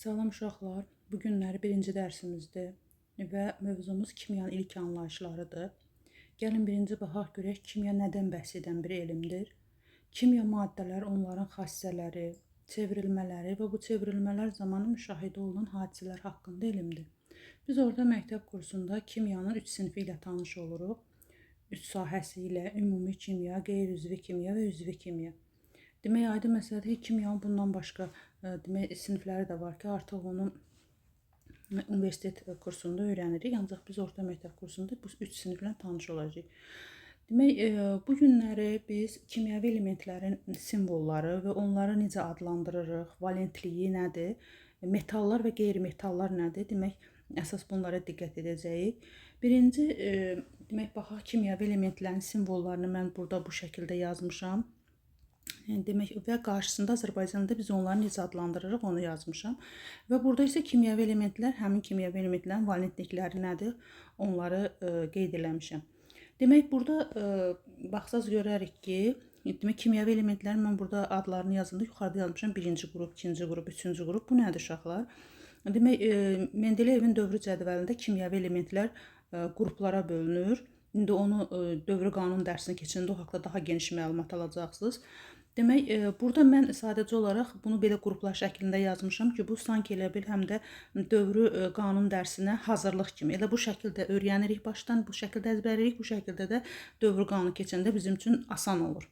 Salam uşaqlar. Bu günləri birinci dərsimizdir və mövzumuz kimyanın ilk anlayışlarıdır. Gəlin birinci baxaq görək kimya nədən bəhs edən bir elmdir. Kimya maddələri, onların xassələri, çevrilmələri və bu çevrilmələr zamanı müşahidə olunan hadisələr haqqında elmdir. Biz orada məktəb kursunda kimyanın 3 sinfi ilə tanış oluruq. 3 sahəsi ilə ümumi kimya, qeyri-üzvi kimya və üzvi kimya. Demək, aydın məsələdir ki, kimyanın bundan başqa demək, sinifləri də var ki, artıq onu universitet kursunda öyrənirik. Ancaq biz orta məktəb kursunda bu 3 siniflə tanış olacağıq. Demək, bu günləri biz kimyəvi elementlərin simvolları və onları necə adlandırırıq, valentliyi nədir, metallar və qeyri-metallar nədir? Demək, əsas bunlara diqqət edəcəyik. Birinci, demək, baxaq kimyəvi elementlərin simvollarını mən burada bu şəkildə yazmışam. Demək və qarşısında Azərbaycanda biz onları necə adlandırırıq, onu yazmışam. Və burada isə kimyəvi elementlər, həmin kimyəvi elementlərin valentlikləri nədir, onları qeyd eləmişəm. Demək, burada baxsaz görərik ki, demək, kimyəvi elementlərin mən burada adlarını yazında yuxarıda yazmışam. Birinci qrup, ikinci qrup, üçüncü qrup. Bu nədir uşaqlar? Demək, Mendeleyevin dövrü cədvəlində kimyəvi elementlər qruplara bölünür. İndi onu dövrü qanun dərsini keçəndə o haqda daha geniş məlumat alacaqsınız. Demək, burada mən sadəcə olaraq bunu belə qruplar şəklində yazmışam ki, bu sanki elə bil həm də dövrü qanun dərsinə hazırlıq kimi. Elə bu şəkildə öyrənirik başdan, bu şəkildə əzbərləyirik, bu şəkildə də dövrü qanunu keçəndə bizim üçün asan olur.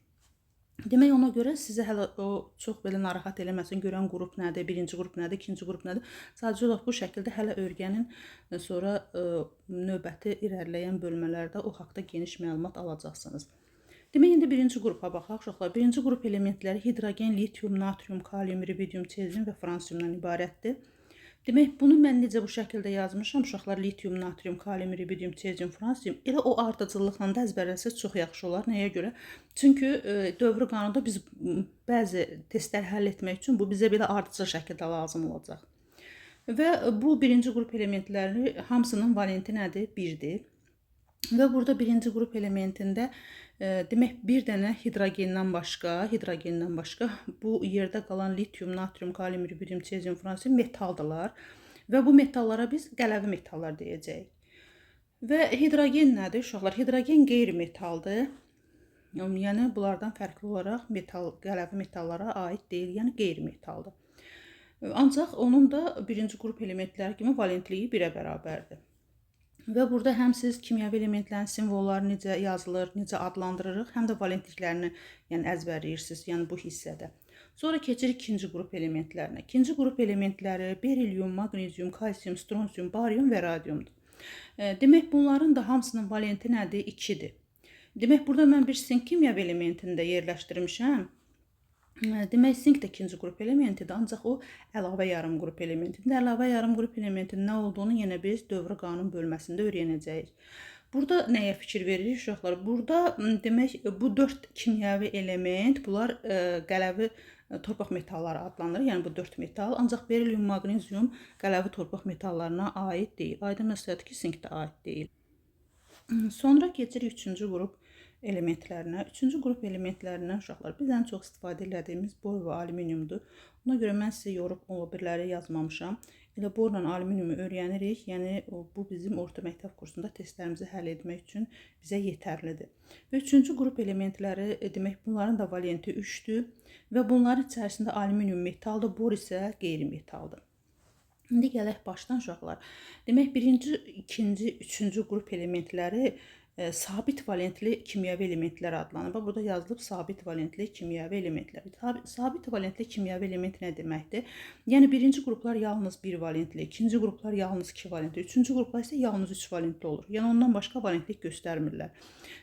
Demək, ona görə sizə hələ o çox belə narahat eləməsin, görən qrup nədir, birinci qrup nədir, ikinci qrup nədir. Sadəcə olaraq bu şəkildə hələ öyrənin, sonra növbəti irəliləyən bölmələrdə o haqda geniş məlumat alacaqsınız. Demək, indi birinci qrupa baxaq uşaqlar. Birinci qrup elementləri hidrogen, lityum, natrium, kalium, iridium, cesium və fransiyumdan ibarətdir. Demək, bunu mən necə bu şəkildə yazmışam uşaqlar, lityum, natrium, kalium, iridium, cesium, fransiyum. Elə o ardıcıllıqla da əzbərləsəz çox yaxşı olar. Nəyə görə? Çünki dövrü qanunda biz bəzi testlər həll etmək üçün bu bizə belə ardıcıl şəkildə lazım olacaq. Və bu birinci qrup elementləri hamısının valenti nədir? 1-dir. Və burada birinci qrup elementində demək, bir dənə hidrogendən başqa bu yerdə qalan lityum, natrium, kalium, iridium, cesium, fransiyum metaldırlar. Və bu metallara biz qələvi metallar deyəcəyik. Və hidrogen nədir uşaqlar? Hidrogen qeyri-metaldır. Yəni, bunlardan fərqli olaraq qələvi metallara aid deyil, yəni qeyri-metaldır. Ancaq onun da birinci qrup elementləri kimi valentliyi 1-ə bərabərdir. Və burada həm siz kimyəvi elementlərin simvolları necə yazılır, necə adlandırırıq, həm də valentliklərini əzbərləyirsiniz, yəni bu hissədə. Sonra keçirik ikinci qrup elementlərinə. İkinci qrup elementləri berilyum, maqnezium, kalsium, stronsium, barium və radiumdur. Demək, bunların da hamısının valenti nədir? 2-dir. Demək, burada mən bir sink kimyəvi elementini də yerləşdirmişəm. Demək, sink də ikinci qrup elementidir, ancaq o əlavə yarım qrup elementidir. Əlavə yarım qrup elementinin nə olduğunu yenə biz dövrü qanun bölməsində öyrənəcəyik. Burada nəyə fikir veririk uşaqlar? Burada demək, bu 4 kimyəvi element, bunlar qələvi torpaq metalları adlanır. Yəni bu 4 metal, ancaq berilyum, maqnezium qələvi torpaq metallarına aid deyil. Aydın məsələdir ki, sink də aid deyil. Sonra keçirik üçüncü qrup elementlərinə. Üçüncü qrup elementlərindən uşaqlar biz ən çox istifadə etdiyimiz bor və alüminiumdur. Ona görə mən sizə yorub o birləri yazmamışam. Elə borla alüminiumu öyrənirik. Yəni bu bizim orta məktəb kursunda testlərimizi həll etmək üçün bizə yetərlidir. Və üçüncü qrup elementləri demək, bunların da valenti 3-dür və bunların içərisində alüminium metaldır, bor isə qeyri-metaldır. İndi gələk başdan uşaqlar. Demək, birinci, ikinci, üçüncü qrup elementləri sabit valentli kimyəvi elementlər adlanır. Burada yazılıb sabit valentli kimyəvi elementlər. Sabit valentli kimyəvi element nə deməkdir? Yəni birinci qruplar yalnız 1 valentli, ikinci qruplar yalnız 2 valentli, üçüncü qruplar isə yalnız 3 valentli olur. Yəni ondan başqa valentlik göstərmirlər.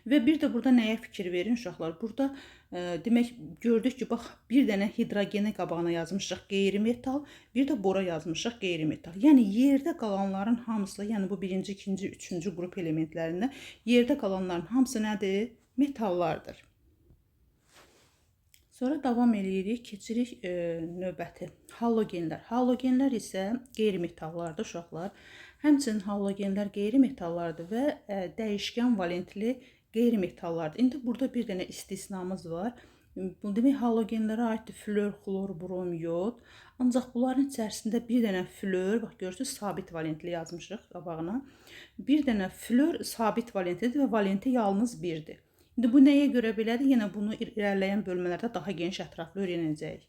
Və bir də burada nəyə fikir verin uşaqlar? Burada demək, gördük ki, bax, bir dənə hidrogeni qabağına yazmışıq qeyri-metal, bir də bora yazmışıq qeyri-metal. Yəni yerdə qalanların hamısı, yəni bu birinci, ikinci, üçüncü qrup elementlərində yerdə qalanların hamısı nədir? Metallardır. Sonra davam edirik, keçirik növbəti. Halogenlər. Halogenlər isə qeyri-metallardır uşaqlar. Həmçinin halogenlər qeyri-metallardır və dəyişkən valentli qeyri-metallardır. İndi burada bir dənə istisnamız var. Bu demək halogenlərə aiddir: flor, xlor, brom, yod. Ancaq bunların içərisində bir dənə flor, bax görürsüz, sabit valentli yazmışıq qabağına. Bir dənə flor sabit valentlidir və valenti yalnız 1-dir. İndi bu nəyə görə belədir? Yenə bunu irəliləyən bölmələrdə daha geniş ətraflı öyrənəcəyik.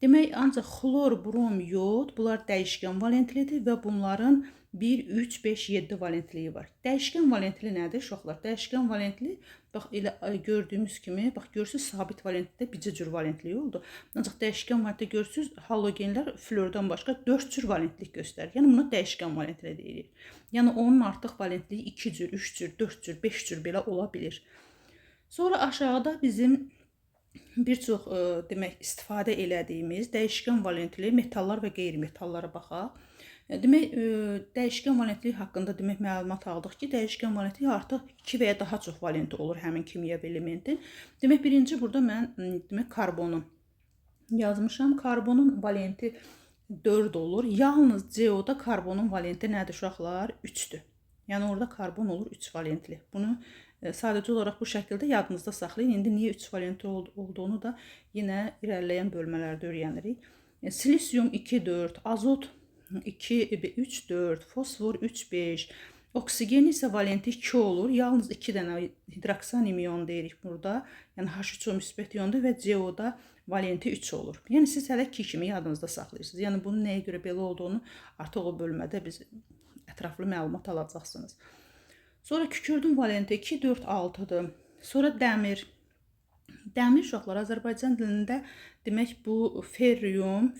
Demək, ancaq xlor, brom, yod bunlar dəyişkən valentlidir və bunların 1, 3, 5, 7 valentliyi var. Dəyişkən valentli nədir uşaqlar? Dəyişkən valentli, bax elə gördüyümüz kimi, bax görürsüz, sabit valentlidə bircə cür valentliyi oldu. Ancaq dəyişkən valentlidə görürsüz, halogenlər flordan başqa 4 cür valentlik göstərir. Yəni buna dəyişkən valentli deyirik. Yəni onun artıq valentliyi 2 cür, 3 cür, 4 cür, 5 cür belə ola bilir. Sonra aşağıda bizim bir çox demək istifadə elədiyimiz dəyişkən valentli metallar və qeyri-metallara baxaq. Demək, dəyişkən valentlik haqqında demək məlumat aldıq ki, dəyişkən valentlik artıq 2 və ya daha çox valenti olur həmin kimyəvi elementin. Demək, birinci burada mən demək karbonu yazmışam. Karbonun valenti 4 olur. Yalnız CO-da karbonun valenti nədir uşaqlar? 3-dür. Yəni orada karbon olur 3 valentli. Bunu sadəcə olaraq bu şəkildə yadınızda saxlayın. İndi niyə 3 valentli olduğunu da yenə irəliləyən bölmələrdə öyrənirik. Silisium 2, 4, azot 2, 3, 4, fosfor 3, 5. Oksigen isə valenti 2 olur. Yalnız 2 dənə hidroksan iyon deyirik burada. Yəni H3O müsbət iyondur və CO-da valenti 3 olur. Yəni siz hələ 2 kimi yadınızda saxlayırsınız. Yəni bunun nəyə görə belə olduğunu artıq o bölmədə biz ətraflı məlumat alacaqsınız. Sonra kükürdün valenti 2, 4, 6-dır. Sonra dəmir. Dəmir uşaqlar Azərbaycan dilində demək bu ferrium.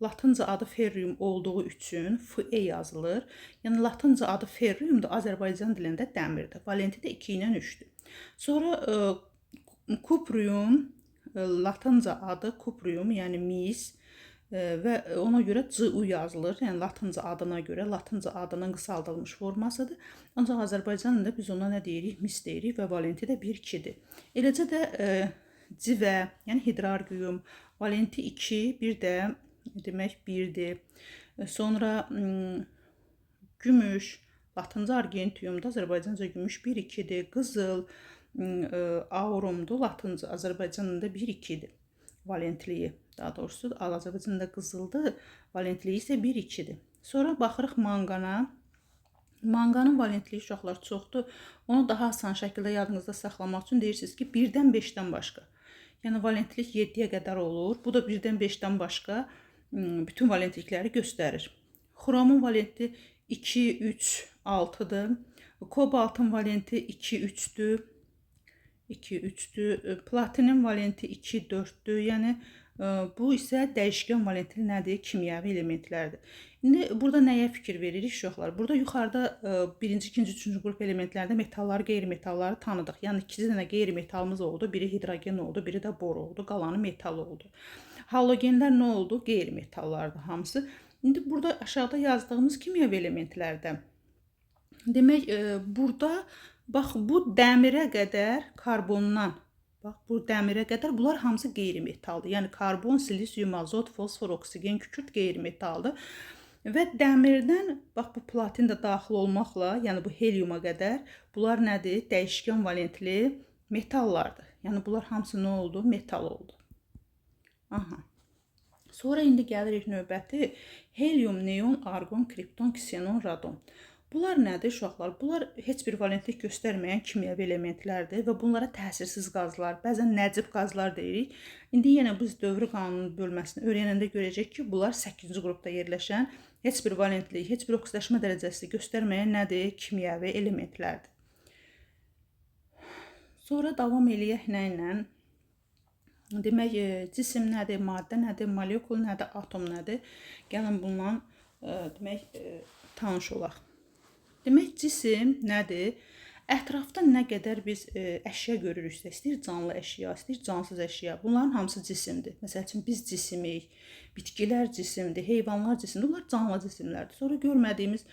Latınca adı ferrium olduğu üçün Fe yazılır. Yəni latınca adı ferriumdur, Azərbaycan dilində dəmirdir. Valenti də 2 ilə 3-dür. Sonra kuprium, latınca adı kuprium, yəni mis və ona görə Cu yazılır. Yəni latınca adına görə, latınca adının qısaldılmış formasıdır. Ancaq Azərbaycan dilində biz ona nə deyirik? Mis deyirik və valenti də 1-2-dir. Eləcə də civə, yəni hidrargium, valenti 2, bir də demək 1-dir. Sonra gümüş, latınca argentiumda, Azərbaycanca gümüş 1-2-dir. Qızıl, aurumdur, latınca Azərbaycan dilində 1-2-dir. Valentliyi, daha doğrusu Azərbaycanda qızıldır, valentliyi isə 1-2-dir. Sonra baxırıq manqana. Manqanın valentliyi uşaqlar çoxdur. Onu daha asan şəkildə yadınızda saxlamaq üçün deyirsiniz ki, 1-dən 5-dən başqa. Yəni valentlik 7-yə qədər olur. Bu da 1-dən 5-dən başqa bütün valentlikləri göstərir. Xromun valenti 2, 3, 6-dır. Kobaltın valenti 2, 3-dür. 2, 3-dür. Platinin valenti 2, 4-dür. Yəni bu isə dəyişkən valentli nədir? Kimyəvi elementlərdir. İndi burada nəyə fikir veririk uşaqlar? Burada yuxarıda 1-ci, 2-ci, 3-cü qrup elementlərdə metalları, qeyri-metalları tanıdıq. Yəni 2 dənə qeyri-metalımız oldu. Biri hidrogen oldu, biri də bor oldu. Qalanı metal oldu. Halogenlər nə oldu? Qeyri-metallardır hamısı. İndi burada aşağıda yazdığımız kimyəvi elementlərdə demək burada bax bu dəmirə qədər karbondan, bax bu dəmirə qədər bunlar hamısı qeyri-metaldır. Yəni karbon, silisium, azot, fosfor, oksigen, kükürt qeyri-metaldır. Və dəmirdən bax bu platin də daxil olmaqla, yəni bu heliuma qədər bunlar nədir? Dəyişkən valentli metallardır. Yəni bunlar hamısı nə oldu? Metal oldu. Aha. Sonra indi gəlirik növbəti helium, neon, argon, kripton, ksenon, radon. Bunlar nədir uşaqlar? Bunlar heç bir valentlik göstərməyən kimyəvi elementlərdir və bunlara təsirsiz qazlar, bəzən nəcib qazlar deyirik. İndi yenə biz dövrü qanunun bölməsini öyrənəndə görəcək ki, bunlar 8-ci qrupda yerləşən, heç bir valentlik, heç bir oksidaşma dərəcəsi göstərməyən nədir? Kimyəvi elementlərdir. Sonra davam eləyək nə ilə? Demək, cisim nədir, maddə nədir, molekul nədir, atom nədir? Gəlin bununla demək, tanış olaq. Demək, cisim nədir? Ətrafda nə qədər biz əşya görürüksə, istəyir canlı əşya, istəyir cansız əşya, bunların hamısı cisimdir. Məsəl üçün, biz cisimik, bitkilər cisimdir, heyvanlar cisimdir, bunlar canlı cisimlərdir. Sonra görmədiyimiz,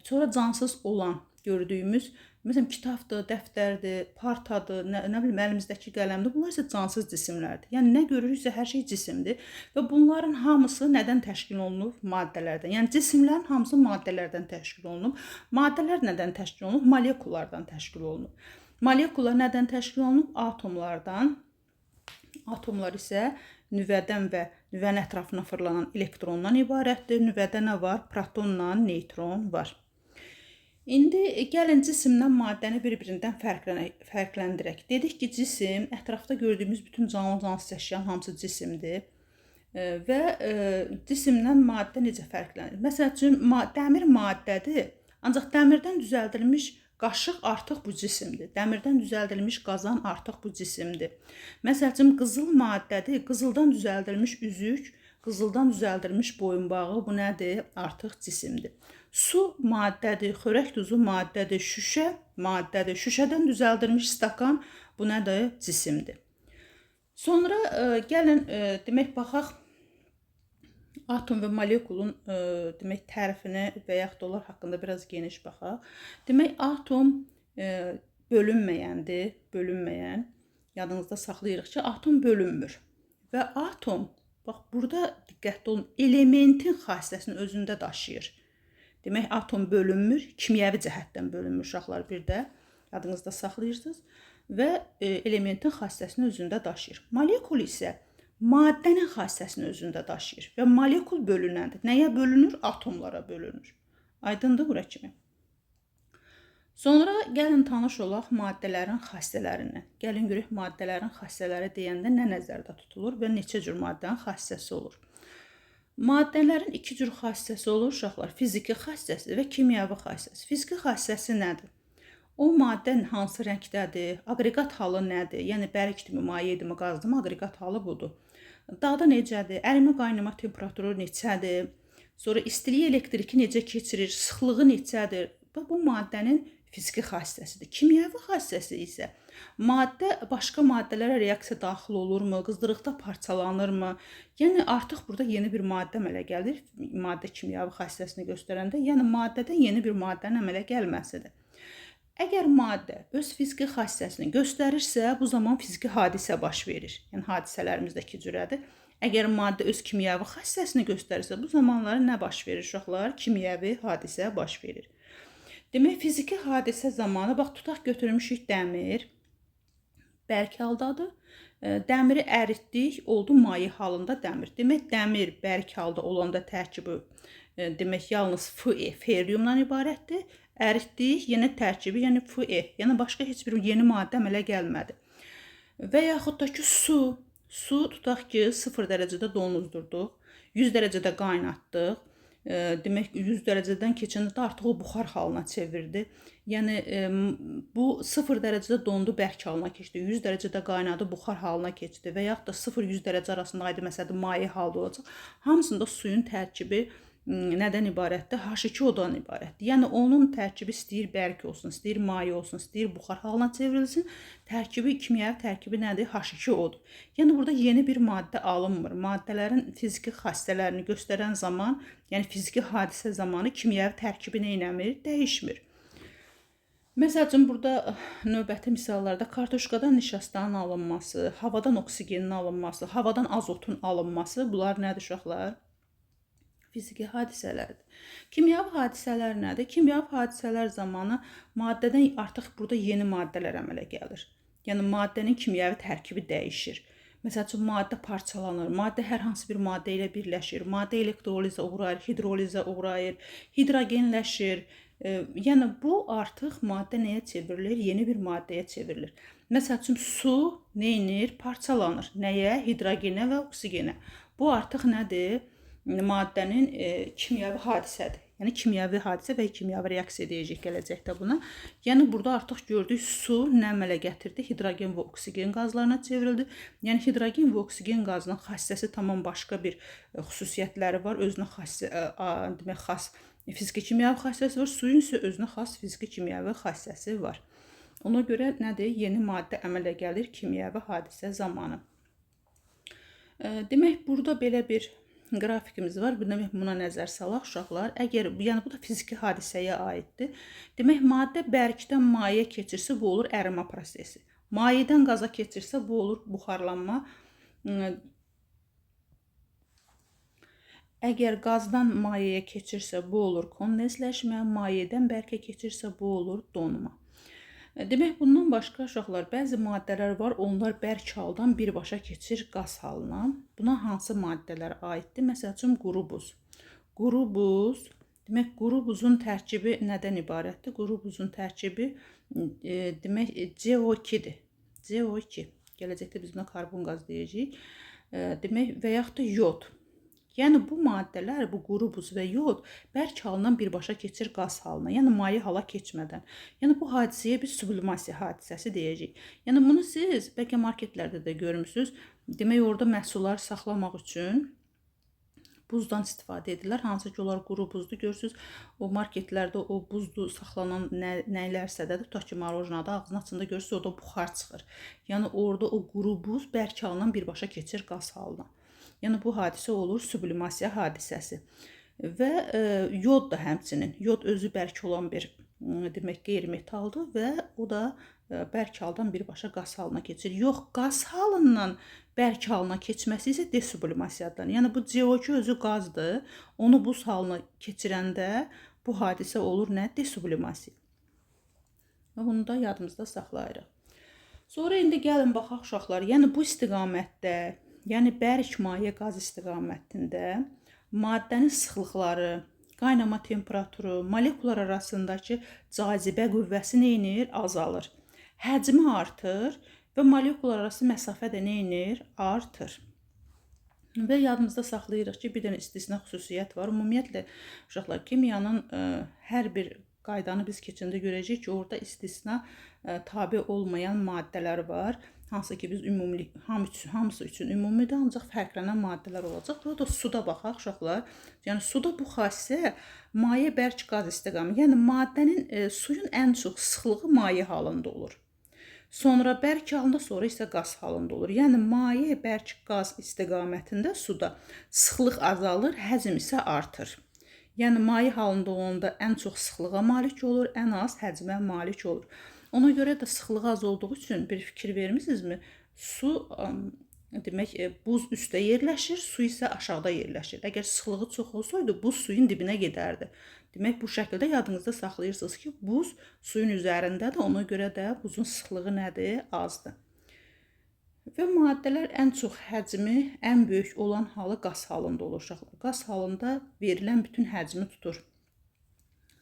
sonra cansız olan, gördüyümüz, məsələn, kitabdır, dəftərdir, partadır, nə bilim, əlimizdəki qələmdir, bunlar isə cansız cisimlərdir. Yəni, nə görürüksə, hər şey cisimdir və bunların hamısı nədən təşkil olunub? Maddələrdən. Yəni, cisimlərin hamısı maddələrdən təşkil olunub. Maddələr nədən təşkil olunub? Molekullardan təşkil olunub. Molekullar nədən təşkil olunub? Atomlardan Atomlar isə nüvədən və nüvənin ətrafına fırlanan elektrondan ibarətdir. Nüvədə nə var? Protonla neytron var. İndi gəlin cisimdən maddəni bir-birindən fərqləndirək. Dedik ki, cisim ətrafda gördüyümüz bütün cansız əşyanın hamısı cisimdir. Və cisimdən maddə necə fərqlənir? Məsəl üçün, dəmir maddədir, ancaq dəmirdən düzəldilmiş qaşıq artıq bu cisimdir. Dəmirdən düzəldilmiş qazan artıq bu cisimdir. Məsəl üçün, qızıl maddədir, qızıldan düzəldilmiş üzük, qızıldan düzəldilmiş boyunbağı, bu nədir? Artıq cisimdir. Su maddədir, xörək duzu maddədir, şüşə maddədir, şüşədən düzəldilmiş stakan, bu nədir? Cisimdir. Sonra gəlin demək baxaq atom və molekulun demək tərifinə və yaxud da onlar haqqında biraz geniş baxaq. Demək atom bölünməyəndir, bölünməyən. Yadınızda saxlayırıq ki, atom bölünmür. Və atom, bax burada diqqətli olun, elementin xassəsini özündə daşıyır. Demək atom bölünmür, kimyəvi cəhətdən bölünmür uşaqlar bir də. Yadınızda saxlayırsınız və elementin xassəsini özündə daşıyır. Molekul isə maddənin xassəsini özündə daşıyır və molekul bölünəndir. Nəyə bölünür? Atomlara bölünür. Aydındır bura kimi. Sonra gəlin tanış olaq maddələrin xassələrindən. Gəlin görək maddələrin xassələri deyəndə nə nəzərdə tutulur və neçə cür maddənin xassəsi olur. Maddələrin iki cür xassəsi olur uşaqlar. Fiziki xassəsi və kimyəvi xassəsi. Fiziki xassəsi nədir? O maddə hansı rəngdədir? Aqreqat halı nədir? Yəni bərkdirmi, mayedirmi, qazdır mı? Aqreqat halı budur. Dadı necədir? Ərimə qaynama temperaturu neçədir? Sonra istiliyi elektriki necə keçirir? Sıxlığı neçədir? Bu maddənin fiziki xassəsidir. Kimyəvi xassəsi isə maddə başqa maddələrə reaksiya daxil olurmu? Qızdırıqda parçalanırmı? Yəni artıq burada yeni bir maddə əmələ gəlir. Maddə kimyəvi xassəsini göstərəndə, yəni maddədən yeni bir maddənin əmələ gəlməsidir. Əgər maddə öz fiziki xassəsini göstərirsə, bu zaman fiziki hadisə baş verir. Yəni hadisələrimiz də iki cürədir. Əgər maddə öz kimyəvi xassəsini göstərirsə, bu zamanlarda nə baş verir uşaqlar? Kimyəvi hadisə baş verir. Demək, fiziki hadisə zamanı, bax tutaq götürmüşük dəmir, bərk haldadır. Dəmiri əritdik, oldu maye halında dəmir. Demək, dəmir bərk halda olanda tərkibi demək, yalnız Fe, feryumdan ibarətdir. Əritdik, yenə tərkibi, yəni Fe, yəni başqa heç bir yeni maddə əmələ gəlmədi. Və yaxud da ki, su tutaq ki, 0 dərəcədə donuzdurduq, 100 dərəcədə qaynatdıq. Demək, 100 dərəcədən keçəndə də artıq o buxar halına çevirdi. Yəni, bu 0 dərəcədə dondu, bərk halına keçdi, 100 dərəcədə qaynadı, buxar halına keçdi və yaxud da 0-100 dərəcə arasında aydın məsələdə maye halda olacaq. Hamısında suyun tərkibi nədən ibarətdir? H2O-dan ibarətdir. Yəni, onun tərkibi istəyir bərk olsun, istəyir maye olsun, istəyir buxar halına çevrilsin. Tərkibi, kimyəvi tərkibi nədir? H2O-dur. Yəni, burada yeni bir maddə alınmır. Maddələrin fiziki xassələrini göstərən zaman, yəni fiziki hadisə zamanı kimyəvi tərkibi neynəmir? Dəyişmir. Məsəl üçün, burada növbəti misallarda kartoşkadan nişastanın alınması, havadan oksigenin alınması, havadan azotun alınması, bunlar nədir uşaqlar? Fiziki hadisələrdir. Kimyəvi hadisələr nədir? Kimyəvi hadisələr zamanı maddədən artıq burada yeni maddələr əmələ gəlir. Yəni, maddənin kimyəvi tərkibi dəyişir. Məsəl üçün, maddə parçalanır, maddə hər hansı bir maddə ilə birləşir, maddə elektrolizə uğrayır, hidrolizə uğrayır, hidrogenləşir. Yəni, bu artıq maddə nəyə çevrilir? Yeni bir maddəyə çevrilir. Məsəl üçün, su neynir? Parçalanır. Nəyə? Hidrogenə və oksigenə. Bu artıq nədir? Maddənin kimyəvi hadisədir. Yəni, kimyəvi hadisə və kimyəvi reaksiya deyəcək gələcəkdə buna. Yəni, burada artıq gördük, su nə əmələ gətirdi? Hidrogen və oksigen qazlarına çevrildi. Yəni, hidrogen və oksigen qazının xassəsi tamam başqa bir xüsusiyyətləri var. Özünə xas fiziki kimyəvi xassəsi var. Suyun isə özünə xas fiziki kimyəvi xassəsi var. Ona görə nədir? Yeni maddə əmələ gəlir kimyəvi hadisə zamanı. Demək, burada belə bir qrafikimiz var. Demək, buna nəzər salaq uşaqlar. Əgər, yəni bu da fiziki hadisəyə aiddir. Demək, maddə bərkdən mayeyə keçirsə, bu olur ərimə prosesi. Mayədən qaza keçirsə, bu olur buxarlanma. Əgər qazdan mayəyə keçirsə, bu olur kondensləşmə. Mayədən bərkə keçirsə, bu olur donma. Demək, bundan başqa uşaqlar, bəzi maddələr var, onlar bərk haldan birbaşa keçir qaz halına. Buna hansı maddələr aiddir? Məsəl üçün, quru buz. Quru buz, demək, quru buzun tərkibi nədən ibarətdir? Quru buzun tərkibi demək, CO2-dir. CO2. Gələcəkdə biz buna karbon qaz deyəcəyik. Demək, və yaxud da yod. Yəni, bu maddələr, bu quru buz və yod bərk halından birbaşa keçir qaz halına, yəni maye hala keçmədən. Yəni, bu hadisəyə biz sublimasiya hadisəsi deyəcəyik. Yəni, bunu siz bəlkə marketlərdə də görmüsünüz. Demək, orada məhsulları saxlamaq üçün buzdan istifadə edirlər. Hansı ki, onlar quru buzdur. Görürsünüz, o marketlərdə o buzlu saxlanan nəylərsədədir. Tutaq ki, marojnada ağzının açında görürsünüz, orada buxar çıxır. Yəni, orada o quru buz bərk halından birbaşa keçir qaz halına. Yəni, bu hadisə olur sublimasiya hadisəsi. Və yod da həmçinin. Yod özü bərk olan bir demək, qeyri-metaldır və o da bərk haldan birbaşa qaz halına keçir. Yox, qaz halından bərk halına keçməsi isə desublimasiyadan. Yəni, bu CO2 özü qazdır. Onu buz halına keçirəndə bu hadisə olur nə? Desublimasiya. Və bunu da yadımızda saxlayırıq. Sonra indi gəlin baxaq uşaqlar. Yəni, bu istiqamətdə, yəni bərk maye qaz istiqamətində maddənin sıxlıqları, qaynama temperaturu, molekullar arasındakı cazibə qüvvəsi neynir? Azalır. Həcmi artır və molekullar arası məsafə də neynir? Artır. Və yadımızda saxlayırıq ki, bir dənə istisna xüsusiyyət var. Ümumiyyətlə, uşaqlar, kimiyanın hər bir qaydanı biz keçəndə görəcəyik ki, orada istisna tabe olmayan maddələr var. Hansı ki, biz hamısı üçün ümumidir, ancaq fərqlənən maddələr olacaq. Burada suda baxaq, uşaqlar. Yəni, suda bu xassiyə maye bərk qaz istiqamı. Yəni, maddənin, suyun ən çox sıxlığı maye halında olur. Sonra bərk halında, sonra isə qaz halında olur. Yəni, maye bərk qaz istiqamətində suda sıxlıq azalır, həcm isə artır. Yəni, maye halında olanda ən çox sıxlığa malik olur, ən az həcmə malik olur. Ona görə də sıxlığı az olduğu üçün bir fikir vermisinizmi? Su, demək, buz üstə yerləşir, su isə aşağıda yerləşir. Əgər sıxlığı çox olsaydı, buz suyun dibinə gedərdi. Demək, bu şəkildə yadınızda saxlayırsınız ki, buz suyun üzərindədir, ona görə də buzun sıxlığı nədir? Azdır. Və maddələr ən çox həcmi, ən böyük olan halı qaz halında olur uşaqlar. Qaz halında verilən bütün həcmi tutur.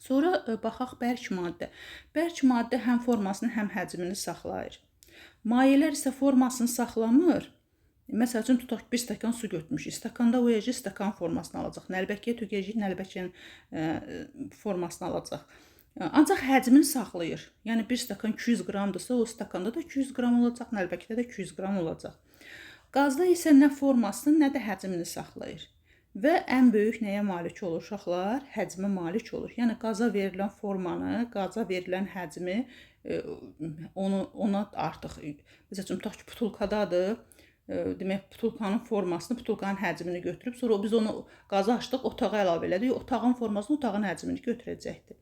Sonra baxaq bərk maddə. Bərk maddə həm formasını, həm həcmini saxlayır. Mayələr isə formasını saxlamır. Məsəl üçün, tutaq ki, bir stəkan su götürmüşük. Stəkanda qoyacaq, stəkan formasını alacaq. Nəlbəkiyə tökəcək, nəlbəkiyin formasını alacaq. Ancaq həcmini saxlayır. Yəni, bir stəkan 200 qramdırsa, o stəkanda da 200 qram olacaq, nəlbəkidə də 200 qram olacaq. Qazda isə nə formasını, nə də həcmini saxlayır. Və ən böyük nəyə malik olur uşaqlar? Həcmə malik olur. Yəni, qaza verilən formanı, qaza verilən həcmi ona artıq, məsəl üçün, tutaq ki, butulkadadır. Demək, butulkanın formasını, butulkanın həcmini götürüb, sonra biz onu qazı açdıq, otağa əlavə elədik. Otağın formasını, otağın həcmini götürəcəkdir.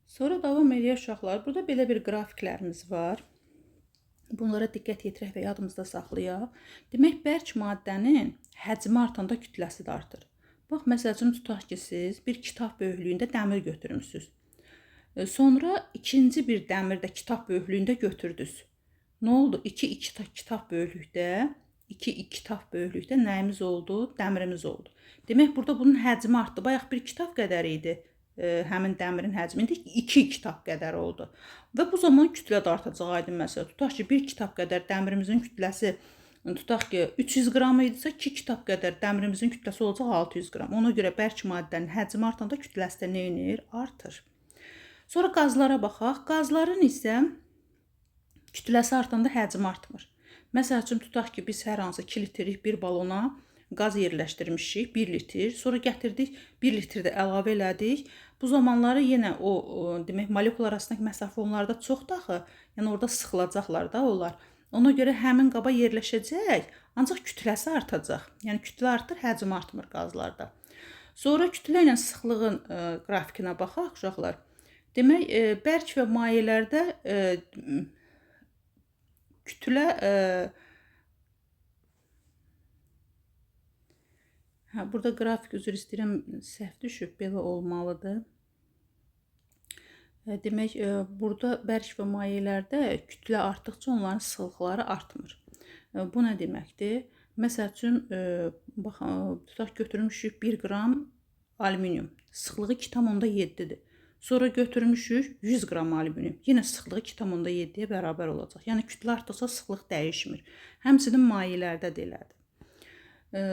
Sonra davam edək uşaqlar. Burada belə bir qrafiklərimiz var. Bunlara diqqət yetirək və yadımızda saxlayaq. Demək, bərk maddənin həcmi artanda kütləsi də artır. Bax, məsəl üçün, tutaq ki, siz bir kitab böyüklüyündə dəmir götürmüsünüz. Sonra ikinci bir dəmir də kitab böyüklüyündə götürdünüz. Nə oldu? 2 kitab böyüklükdə nəyimiz oldu? Dəmirimiz oldu. Demək, burada bunun həcmi artdı. Bayaq bir kitab qədər idi. Həmin dəmirin həcmində 2 kitab qədər oldu. Və bu zaman kütlə də artacaq, aydın məsələ. Tutaq ki, bir kitab qədər dəmirimizin kütləsi, tutaq ki, 300 qram idisə, 2 kitab qədər dəmirimizin kütləsi olacaq 600 qram. Ona görə bərk maddənin həcmi artanda kütləsi də neynir? Artır. Sonra qazlara baxaq. Qazların isə kütləsi artanda həcmi artmır. Məsəl üçün, tutaq ki, biz hər hansı 2 litrlik bir balona qaz yerləşdirmişik, 1 litr. Sonra gətirdik, 1 litr də əlavə elədik. Bu zamanları yenə o, demək, molekul arasındakı məsafə onlarda çoxdur axı. Yəni, orada sıxılacaqlar da onlar. Ona görə həmin qaba yerləşəcək, ancaq kütləsi artacaq. Yəni, kütlə artır, həcm artmır qazlarda. Sonra kütlə ilə sıxlığın qrafikinə baxaq, uşaqlar. Demək, bərk və mayelərdə kütlə burada qrafik üzr istəyirəm, səhv düşüb, belə olmalıdır. Demək, burada bərk və mayelərdə kütlə artdıqca onların sıxlıqları artmır. Bu nə deməkdir? Məsəl üçün, bax, tutaq götürmüşük 1 qram alüminium. Sıxlığı 2,7-dir. Sonra götürmüşük 100 qram alüminium. Yenə sıxlığı 2,7-yə bərabər olacaq. Yəni kütlə artdıqca sıxlıq dəyişmir. Həmçinin mayelərdə də elədir.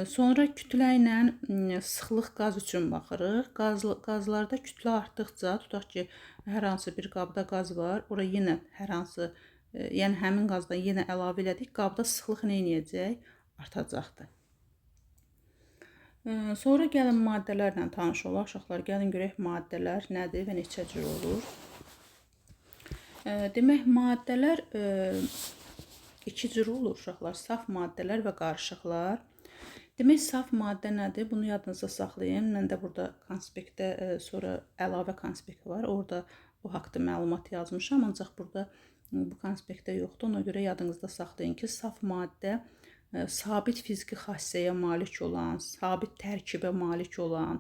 Sonra kütlə ilə sıxlıq qaz üçün baxırıq. Qazlarda kütlə artdıqca, tutaq ki, hər hansı bir qabda qaz var, ora yenə hər hansı, yəni həmin qazdan yenə əlavə elədik, qabda sıxlıq nə edəcək? Artacaqdır. Sonra gəlin maddələrlə tanış olaq. Uşaqlar, gəlin görək maddələr nədir və neçə cür olur. Demək, maddələr iki cür olur uşaqlar. Saf maddələr və qarışıqlar. Demək, saf maddə nədir? Bunu yadınızda saxlayın. Mən də burada konspektdə sonra əlavə konspekt var. Orada o haqda məlumat yazmışam. Ancaq burada bu konspektdə yoxdur. Ona görə yadınızda saxlayın ki, saf maddə sabit fiziki xassəyə malik olan, sabit tərkibə malik olan,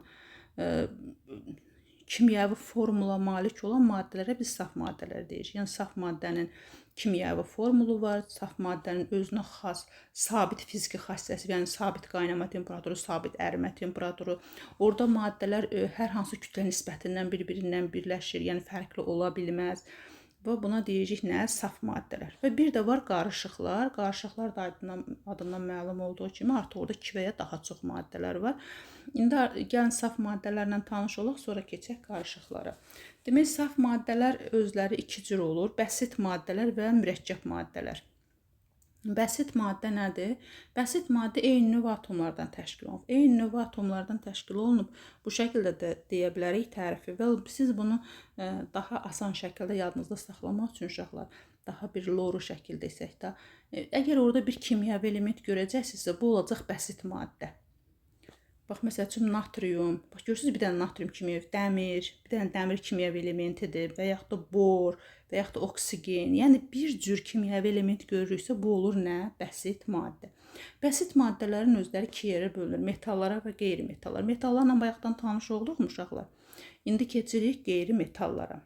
kimyəvi formula malik olan maddələrə biz saf maddələr deyirik. Yəni, saf maddənin kimyəvi formulu var, saf maddənin özünə xas sabit fiziki xassəsi, yəni sabit qaynama temperaturu, sabit ərimə temperaturu. Orada maddələr hər hansı kütlə nisbətindən bir-birindən birləşir, yəni fərqli ola bilməz. Və buna deyirik nə? Saf maddələr. Və bir də var qarışıqlar. Qarışıqlar da adından məlum olduğu kimi artıq orada 2 və ya daha çox maddələr var. İndi gəlin saf maddələrlə tanış olaq, sonra keçək qarışıqlara. Demək, saf maddələr özləri iki cür olur. Bəsit maddələr və mürəkkəb maddələr. Bəsit maddə nədir? Bəsit maddə eyni növ atomlardan təşkil olunub. Eyni növ atomlardan təşkil olunub. Bu şəkildə də deyə bilərik tərifi və siz bunu daha asan şəkildə yadınızda saxlamaq üçün uşaqlar, daha bir loru şəkil desək də, əgər orada bir kimyəvi element görəcəksinizsə, bu olacaq bəsit maddə. Bax, məsəl üçün natrium. Bax, görürsünüz, bir dənə natrium kimyəvi, dəmir, bir dənə dəmir kimyəvi elementidir və yaxud da bor və yaxud da oksigen. Yəni, bir cür kimyəvi element görürüksə, bu olur nə? Bəsit maddə. Bəsit maddələrin özləri iki yerə bölünür. Metallara və qeyri-metallara. Metallarla bayaqdan tanış olduq mu uşaqlar? İndi keçirik qeyri-metallara.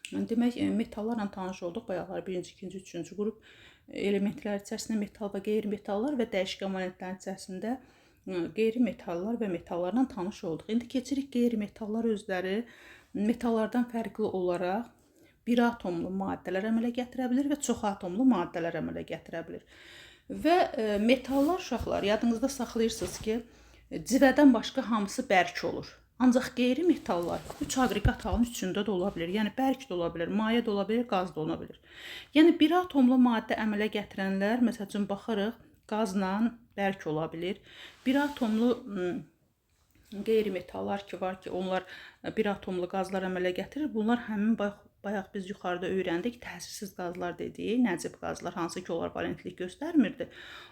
Demək, metallarla tanış olduq. Bayaqlar 1-ci, 2-ci, 3-cü qrup elementlər içərisində metal və qeyri-metallar və dəyişik komponentlərin içərisində qeyri-metallar və metallarla tanış olduq. İndi keçirik qeyri-metallar özləri metallardan fərqli olaraq bir atomlu maddələr əmələ gətirə bilir və çox atomlu maddələr əmələ gətirə bilir. Və metallar uşaqlar, yadınızda saxlayırsınız ki, civədən başqa hamısı bərk olur. Ancaq qeyri-metallar 3 aqreqat halın üçündə də ola bilir. Yəni, bərk də ola bilir, maye də ola bilir, qaz da ola bilir. Yəni, bir atomlu maddə əmələ gətirənlər, məsəl üçün, baxırıq, qazla bərk ola bilir. Bir atomlu qeyri-metallar ki var ki, onlar bir atomlu qazlar əmələ gətirir. Bunlar həmin bayaq biz yuxarıda öyrəndik, təsirsiz qazlar dediyi, nəcib qazlar, hansı ki, onlar valentlik göstərmirdi.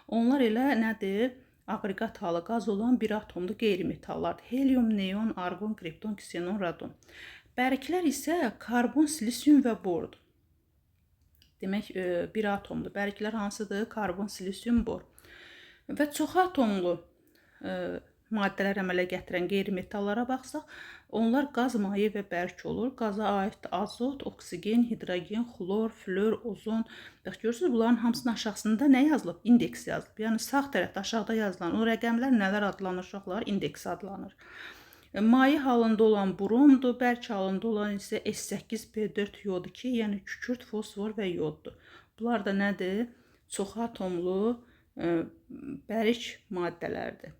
Onlar elə nədir? Aqreqat halı qaz olan bir atomlu qeyri-metallardır. Helium, neon, argon, kripton, ksenon, radon. Bərklər isə karbon, silisium və bordur. Demək, bir atomlu. Bərklər hansıdır? Karbon, silisium, bor. Və çox atomlu maddələr əmələ gətirən qeyri-metallara baxsaq, onlar qaz, maye və bərk olur. Qaza aiddir azot, oksigen, hidrogen, xlor, flor, ozon. Bax, görürsünüz, bunların hamısının aşağısında nə yazılıb? İndeks yazılıb. Yəni, sağ tərəfdə aşağıda yazılan o rəqəmlər nələr adlanır uşaqlar? İndeks adlanır. Maye halında olan bromdur, bərk halında olan isə S8P4 yod 2, yəni kükürt, fosfor və yoddur. Bunlar da nədir? Çox atomlu bərk maddələrdir.